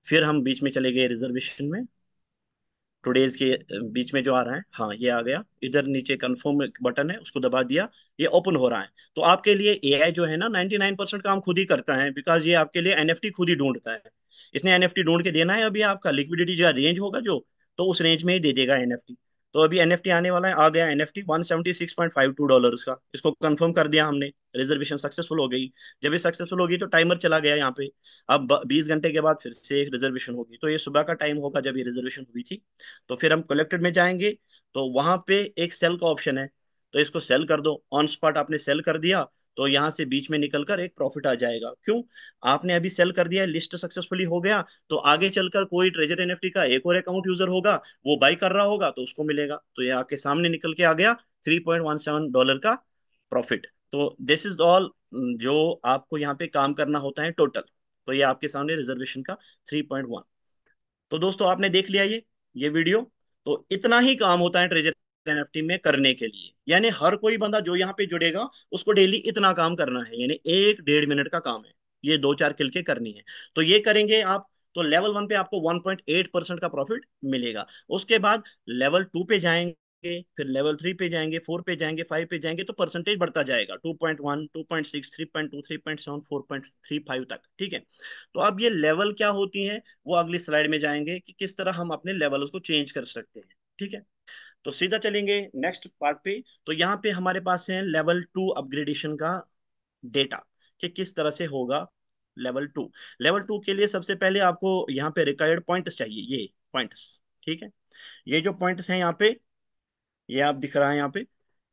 फिर हम बीच में चले गए रिजर्वेशन में, टुडेज के बीच में जो आ रहा है, हाँ ये आ गया। इधर नीचे कंफर्म बटन है, उसको दबा दिया, ये ओपन हो रहा है। तो आपके लिए एआई जो है ना 99% काम खुद ही करता है, बिकॉज ये आपके लिए एनएफटी खुद ही ढूंढता है। इसने एनएफटी ढूंढ के देना है, अभी आपका लिक्विडिटी जो रेंज होगा जो, तो उस रेंज में ही दे देगा एनएफटी। तो अभी एनएफटी आने वाला है, आ गया एनएफटी $176.52 का, इसको कंफर्म कर दिया हमने, रिजर्वेशन सक्सेसफुल हो गई। जब ये सक्सेसफुल होगी तो टाइमर चला गया यहाँ पे। अब 20 घंटे के बाद फिर से एक रिजर्वेशन होगी, तो ये सुबह का टाइम होगा जब ये रिजर्वेशन हुई थी। तो फिर हम कलेक्टेड में जाएंगे, तो वहां पे एक सेल का ऑप्शन है, तो इसको सेल कर दो। ऑन स्पॉट आपने सेल कर दिया, तो यहाँ से बीच में निकलकर एक प्रॉफिट आ जाएगा। क्यों, आपने अभी सेल कर दिया, लिस्ट सक्सेसफुली हो गया, तो आगे चलकर कोई ट्रेजर एनएफटी का एक और अकाउंट यूजर होगा, वो बाई कर रहा होगा, तो उसको मिलेगा। तो ये आपके सामने निकल के आ गया $3.17 का प्रॉफिट। तो दिस इज ऑल जो आपको यहाँ पे काम करना होता है टोटल। तो ये आपके सामने रिजर्वेशन का 3.1। तो दोस्तों आपने देख लिया ये वीडियो। तो इतना ही काम होता है ट्रेजर एनएफटी में करने के लिए, यानी हर कोई बंदा जो यहाँ पे जुड़ेगा उसको डेली इतना काम करना है, यानी 1-1.5 मिनट का काम है, ये 2-4 किल के करनी है। तो ये करेंगे आप, तो लेवल 1 पे आपको 1.8% का प्रॉफिट मिलेगा। उसके बाद लेवल 2 पे जाएंगे, फिर लेवल 3 पे जाएंगे, 4 पे जाएंगे, 5 पे जाएंगे, तो परसेंटेज बढ़ता जाएगा, 2.1, 2.6, 3.2, 3.7, 4.35 तक, ठीक है। तो अब ये लेवल क्या होती है, वो अगली स्लाइड में जाएंगे कि किस तरह हम अपने लेवल्स को चेंज कर सकते हैं, ठीक है। तो सीधा चलेंगे नेक्स्ट पार्ट पे। तो यहाँ पे हमारे पास है लेवल 2 अपग्रेडेशन का डेटा, कि किस तरह से होगा लेवल 2। लेवल 2 के लिए सबसे पहले आपको यहाँ पे रिक्वायर्ड पॉइंट्स चाहिए, ये पॉइंट्स, ठीक है। ये जो पॉइंट्स हैं यहाँ पे, ये आप दिख रहा है यहाँ पे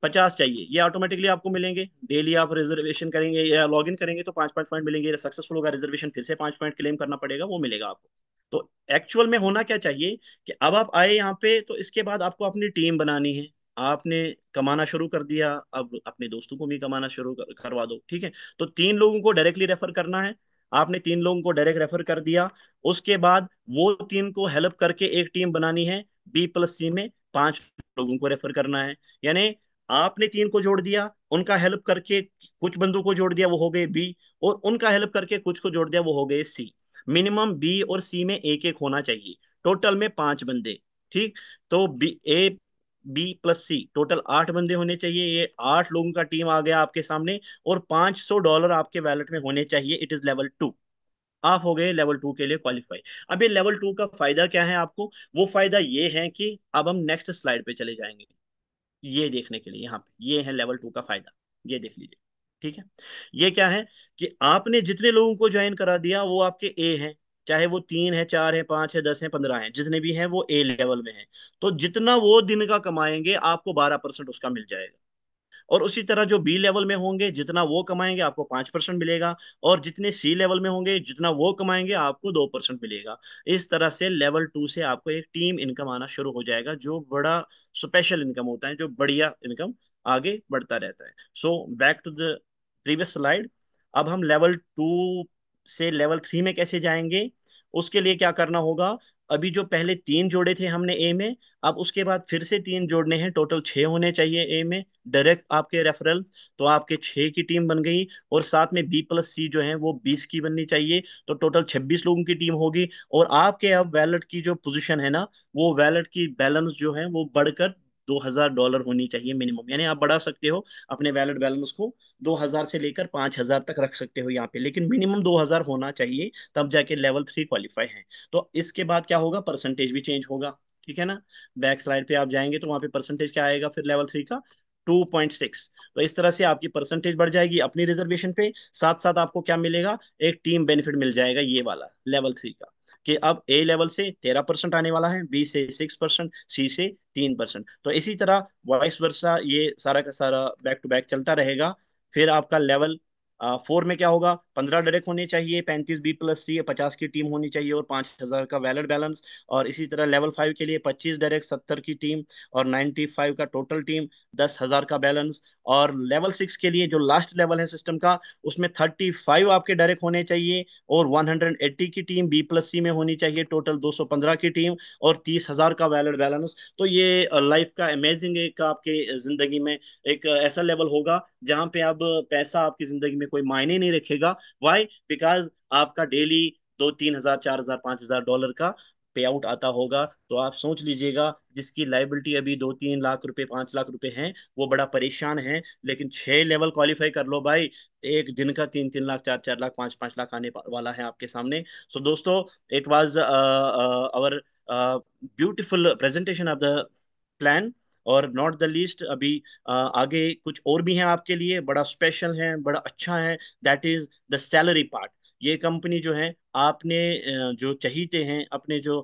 50 चाहिए, ये ऑटोमेटिकली आपको मिलेंगे। डेली आप रिजर्वेशन करेंगे या लॉग इन करेंगे तो 5-5 पॉइंट मिलेंगे, सक्सेसफुल होगा रिजर्वेशन फिर से 5 पॉइंट क्लेम करना पड़ेगा, वो मिलेगा आपको। तो एक्चुअल में होना क्या चाहिए, कि अब आप आए यहाँ पे, तो इसके बाद आपको अपनी टीम बनानी है। आपने कमाना शुरू कर दिया, अब अपने दोस्तों को भी कमाना शुरू करवा दो, ठीक है। तो 3 लोगों को डायरेक्टली रेफर करना है, आपने 3 लोगों को डायरेक्ट रेफर कर दिया। उसके बाद वो 3 को हेल्प करके एक टीम बनानी है, B+C में 5 लोगों को रेफर करना है। यानी आपने 3 को जोड़ दिया, उनका हेल्प करके कुछ बंदों को जोड़ दिया, वो हो गए B, और उनका हेल्प करके कुछ को जोड़ दिया, वो हो गए C। मिनिमम B और C में एक एक होना चाहिए, टोटल में 5 बंदे, ठीक। तो B+C टोटल 8 बंदे होने चाहिए, ये 8 लोगों का टीम आ गया आपके सामने, और $500 आपके वैलेट में होने चाहिए। इट इज लेवल 2, आप हो गए लेवल 2 के लिए क्वालिफाई। अब ये लेवल 2 का फायदा क्या है आपको, वो फायदा ये है कि अब हम नेक्स्ट स्लाइड पे चले जाएंगे, ये देखने के लिए। यहाँ पे ये है लेवल 2 का फायदा, ये देख लीजिए, ठीक है। ये क्या है, कि आपने जितने लोगों को ज्वाइन करा दिया वो आपके ए हैं, चाहे वो 3 है, 4 है, 5 है, 10 है, 15 है, जितने भी हैं वो ए लेवल में हैं। तो जितना वो दिन का कमाएंगे आपको 12% उसका मिल जाएगा। और उसी तरह जो बी लेवल में होंगे, जितना वो कमाएंगे आपको 5% मिलेगा। और जितने सी लेवल में होंगे, जितना वो कमाएंगे आपको 2% मिलेगा। इस तरह से लेवल 2 से आपको एक टीम इनकम आना शुरू हो जाएगा, जो बड़ा स्पेशल इनकम होता है, जो बढ़िया इनकम आगे बढ़ता रहता है। So back to the previous slide. अब हम लेवल 2 से लेवल 3 में कैसे जाएंगे, उसके लिए क्या करना होगा। अभी जो पहले 3 जोड़े थे हमने ए में, अब उसके बाद फिर से 3 जोड़ने हैं, टोटल 6 होने चाहिए ए में, डायरेक्ट आपके रेफरल। तो आपके 6 की टीम बन गई, और साथ में B+C जो है वो 20 की बननी चाहिए, तो टोटल 26 लोगों की टीम होगी। और आपके अब वैलेट की जो पोजीशन है ना, वो वैलेट की बैलेंस जो है वो बढ़कर $2,000 होनी चाहिए मिनिमम, यानी आप बढ़ा सकते हो अपने वैलेट बैलेंस को, 2,000 से लेकर 5,000 तक रख सकते हो यहाँ पे, लेकिन मिनिमम 2,000 होना चाहिए, तब जाके लेवल 3 क्वालिफाई है। तो इसके बाद क्या होगा, परसेंटेज भी चेंज होगा, ठीक है ना। बैक स्लाइड पे आप जाएंगे तो वहां पे परसेंटेज क्या आएगा फिर लेवल 3 का, 2.6। तो इस तरह से आपकी परसेंटेज बढ़ जाएगी अपनी रिजर्वेशन पे, साथ साथ आपको क्या मिलेगा, एक टीम बेनिफिट मिल जाएगा, ये वाला लेवल 3 का। कि अब ए लेवल से 13% आने वाला है, बी से 6%, सी से 3%। तो इसी तरह वाइस वर्सा ये सारा का सारा बैक टू बैक चलता रहेगा। फिर आपका लेवल 4 में क्या होगा, 15 डायरेक्ट होने चाहिए, 35 बी प्लस सी, 50 की टीम होनी चाहिए और 5,000 का वैलिड बैलेंस। और इसी तरह लेवल 5 के लिए 25 डायरेक्ट, 70 की टीम और 95 का टोटल टीम, 10,000 का बैलेंस। और लेवल 6 के लिए जो लास्ट लेवल है सिस्टम का, उसमें 35 आपके डायरेक्ट होने चाहिए और 180 की टीम बी प्लस सी में होनी चाहिए, टोटल 215 की टीम और 30,000 का वैलिड बैलेंस। तो ये लाइफ का अमेजिंग एक आपके जिंदगी में एक ऐसा लेवल होगा जहां पे अब पैसा आपकी जिंदगी में कोई मायने नहीं रखेगा। वाई? बिकॉज आपका डेली 2-3 हजार, 4,000, 5,000 डॉलर का पे आउट आता होगा। तो आप सोच लीजिएगा, जिसकी लाइबिलिटी अभी 2-3 लाख रुपए, 5 लाख रुपए हैं, वो बड़ा परेशान है। लेकिन 6 लेवल क्वालिफाई कर लो भाई, एक दिन का 3-3 लाख, 4-4 लाख, 5-5 लाख आने वाला है आपके सामने। सो दोस्तों, it was our beautiful presentation of the plan. और नॉट द लीस्ट, अभी आगे कुछ और भी हैं आपके लिए, बड़ा स्पेशल है, बड़ा अच्छा है। That is the salary part. ये कंपनी जो है, आपने जो चहीते हैं अपने जो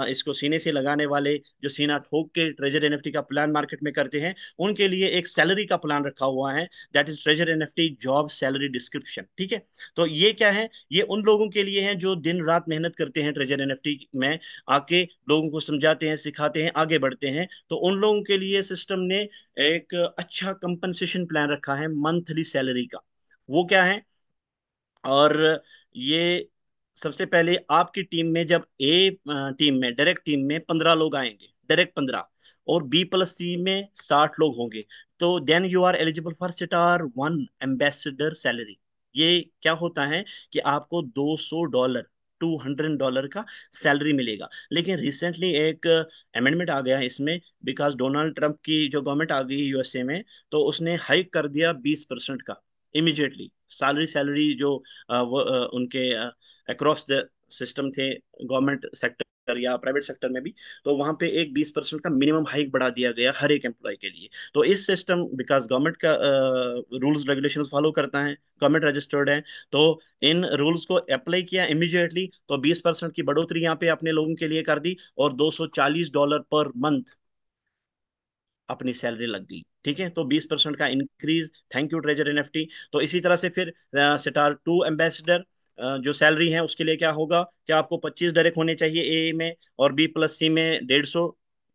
इसको सीने से लगाने वाले, जो सीना ठोक के ट्रेजर एनएफटी का प्लान मार्केट में करते हैं, उनके लिए एक सैलरी का प्लान रखा हुआ है। That is treasure NFT job salary description. ठीक है? तो ये क्या है, ये उन लोगों के लिए है जो दिन रात मेहनत करते हैं ट्रेजर एनएफटी में, आके लोगों को समझाते हैं, सिखाते हैं, आगे बढ़ते हैं। तो उन लोगों के लिए सिस्टम ने एक अच्छा कंपनसेशन प्लान रखा है मंथली सैलरी का। वो क्या है? और ये सबसे पहले आपकी टीम में, जब ए टीम में, डायरेक्ट टीम में 15 लोग आएंगे, डायरेक्ट 15, और बी प्लस सी में 60 लोग होंगे, तो then you are eligible for star 1 ambassador salary. ये क्या होता है कि आपको $200, $200 का सैलरी मिलेगा। लेकिन रिसेंटली एक अमेंडमेंट आ गया है इसमें, बिकॉज डोनाल्ड ट्रंप की जो गवर्नमेंट आ गई यूएसए में, तो उसने हाइक कर दिया 20% का इमिजिएटली। सैलरी जो उनके अक्रॉस द सिस्टम थे, गवर्नमेंट सेक्टर या प्राइवेट सेक्टर में भी, तो वहां पे एक 20% का मिनिमम हाइक बढ़ा दिया गया हर एक एम्प्लॉय के लिए। तो इस सिस्टम, बिकॉज गवर्नमेंट का रूल्स रेगुलेशंस फॉलो करता है, गवर्नमेंट रजिस्टर्ड है, तो इन रूल्स को अप्लाई किया इमीडिएटली, तो 20% की बढ़ोतरी यहाँ पे अपने लोगों के लिए कर दी और $240 पर मंथ अपनी सैलरी लग गई। ठीक है? तो 20% का increase. Thank you treasure NFT. तो इसी तरह से फिर स्टार 2 एम्बेसडर जो सैलरी है उसके लिए क्या होगा, कि आपको 25 डायरेक्ट होने चाहिए ए में, और बी प्लस सी में 150,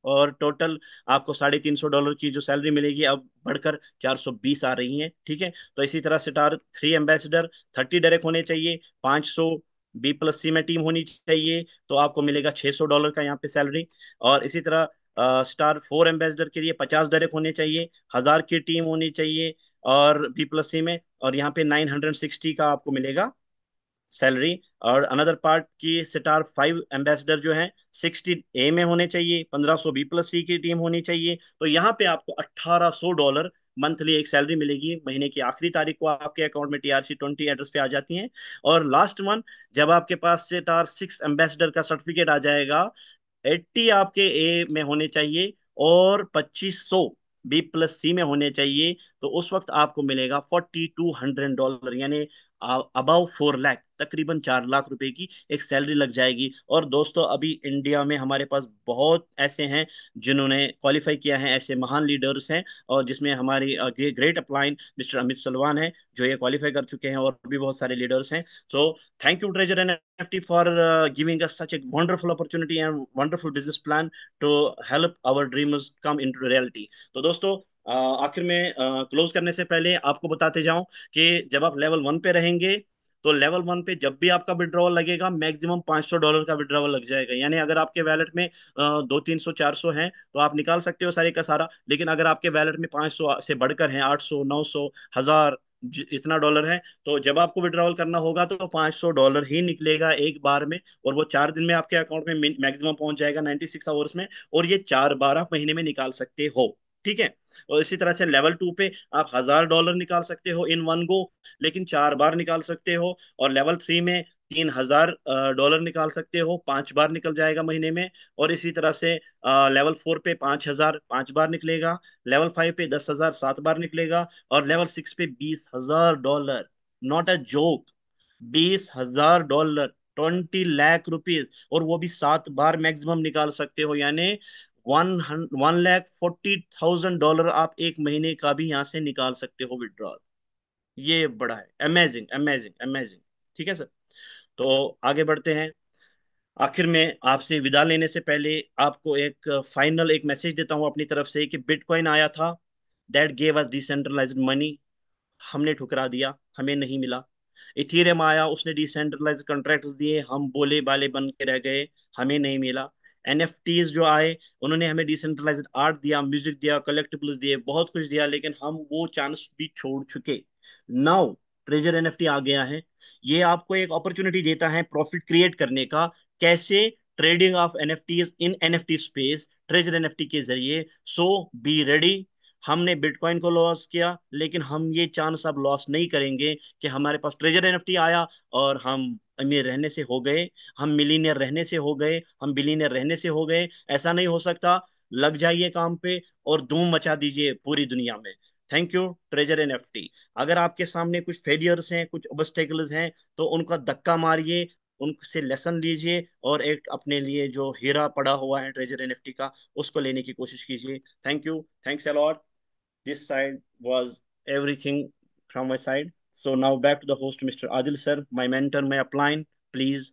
और टोटल आपको $350 की जो सैलरी मिलेगी, अब बढ़कर 420 आ रही है। ठीक है? तो इसी तरह स्टार 3 एम्बेसडर 30 डायरेक्ट होने चाहिए, 500 बी प्लस सी में टीम होनी चाहिए, तो आपको मिलेगा $600 का यहाँ पे सैलरी। और इसी तरह स्टार 4 एम्बेसडर के लिए 50 डायरेक्ट होने चाहिए, 1,000 की टीम होनी चाहिए और बी प्लस सी में, और यहाँ पे 960 का आपको मिलेगा सैलरी। और अनदर पार्ट की स्टार 5 एम्बेसडर जो है 60 ए में होने चाहिए, 1,500 बी प्लस सी की टीम होनी चाहिए। तो यहाँ पे आपको $1,800 मंथली एक सैलरी मिलेगी। महीने की आखिरी तारीख को आपके अकाउंट में TRC 20 एड्रेस पे आ जाती है। और लास्ट मंथ जब आपके पास स्टार 6 एम्बेसडर का सर्टिफिकेट आ जाएगा, 80 आपके ए में होने चाहिए और 2,500 बी प्लस सी में होने चाहिए, तो उस वक्त आपको मिलेगा $4,200, यानी अबाउ 4 लाख, तकरीबन 4 लाख रुपए की एक सैलरी लग जाएगी। और दोस्तों, अभी इंडिया में हमारे पास बहुत ऐसे हैं जिन्होंने क्वालिफाई किया है, ऐसे महान लीडर्स हैं, और जिसमें हमारी great upline mister Amit Salwan है, जो ये क्वालिफाई कर चुके हैं, और भी बहुत सारे लीडर्स हैं। सो thank you Treasure NFT for giving us such a wonderful opportunity and wonderful business plan to help our dreams come into reality। तो दोस्तों, आखिर में क्लोज करने से पहले आपको बताते जाऊं कि जब आप लेवल 1 पे रहेंगे, तो लेवल 1 पे जब भी आपका विड्रॉवल लगेगा, मैक्सिमम $500 का विड्रॉवल लग जाएगा। यानी अगर आपके वैलेट में 200, 300, 400 हैं, तो आप निकाल सकते हो सारे का सारा। लेकिन अगर आपके वैलेट में 500 से बढ़कर हैं, 800, 900, 1,000, इतना डॉलर है, तो जब आपको विड्रॉवल करना होगा तो $500 ही निकलेगा एक बार में, और वो 4 दिन में आपके अकाउंट में मैक्सिमम पहुंच जाएगा, 96 आवर्स में। और ये 4 बार आप महीने में निकाल सकते हो। ठीक है? और इसी तरह से लेवल 2 पे आप $1,000 निकाल सकते हो इन वन गो, लेकिन 4 बार निकाल सकते हो। और लेवल 3 में $3,000 निकाल सकते हो, 5 बार निकल जाएगा महीने में। और इसी तरह से लेवल 4 पे 5,000 5 बार निकलेगा, लेवल 5 पे 10,000 7 बार निकलेगा, और लेवल 6 पे $20,000, not a joke, $20,000 20 lakh rupees, और वो भी 7 बार मैक्सिमम निकाल सकते हो, यानी 1,40,000 डॉलर आप एक महीने का भी यहाँ से निकाल सकते हो विड्रॉल। ये बड़ा है, अमेजिंग अमेजिंग अमेजिंग। ठीक है सर, तो आगे बढ़ते हैं। आखिर में आपसे विदा लेने से पहले आपको एक फाइनल एक मैसेज देता हूं अपनी तरफ से कि बिटकॉइन आया था, that gave us decentralised money, हमने ठुकरा दिया, हमें नहीं मिला। इथीरियम आया, उसने डिसेंट्रलाइज्ड कॉन्ट्रैक्ट्स दिए, हम बोले बाले बन के रह गए, हमें नहीं मिला। एनएफटीज जो आए, उन्होंने हमें डिसेंट्रलाइज्ड आर्ट दिया, म्यूजिक दिया, कलेक्टिबल्स दिए, बहुत कुछ दिया, लेकिन हम वो चांस भी छोड़ चुके। नाउ ट्रेजर एनएफटी आ गया है, ये आपको एक अपॉर्चुनिटी देता है प्रॉफिट क्रिएट करने का। कैसे? Trading of NFTs in NFT space, treasure NFT के जरिए। सो बी रेडी। हमने बिटकॉइन को लॉस किया, लेकिन हम ये चांस अब लॉस नहीं करेंगे कि हमारे पास ट्रेजर एनएफटी आया और हम अमीर रहने से हो गए, हम मिलीनियर रहने से हो गए, हम बिलीनियर रहने से हो गए। ऐसा नहीं हो सकता। लग जाइए काम पे और धूम मचा दीजिए पूरी दुनिया में। Thank you treasure NFT. अगर आपके सामने कुछ फेलियर्स हैं, कुछ ऑब्स्टेकल्स हैं, तो उनका धक्का मारिए, उनसे लेसन लीजिए, और एक अपने लिए जो हीरा पड़ा हुआ है ट्रेजर एनएफटी का, उसको लेने की कोशिश कीजिए। Thank you, thanks a lot. This side was everything from my side. So now back to the host, Mr. Adil sir, my mentor, my upline. Please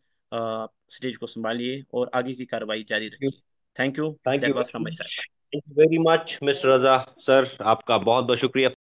stage को संभालिए और आगे की कार्रवाई जारी you. रखिए। Thank you, Thank that you was very from my much. Side. Thank you very much, Mr. Raza. Sir, आपका बहुत बहुत शुक्रिया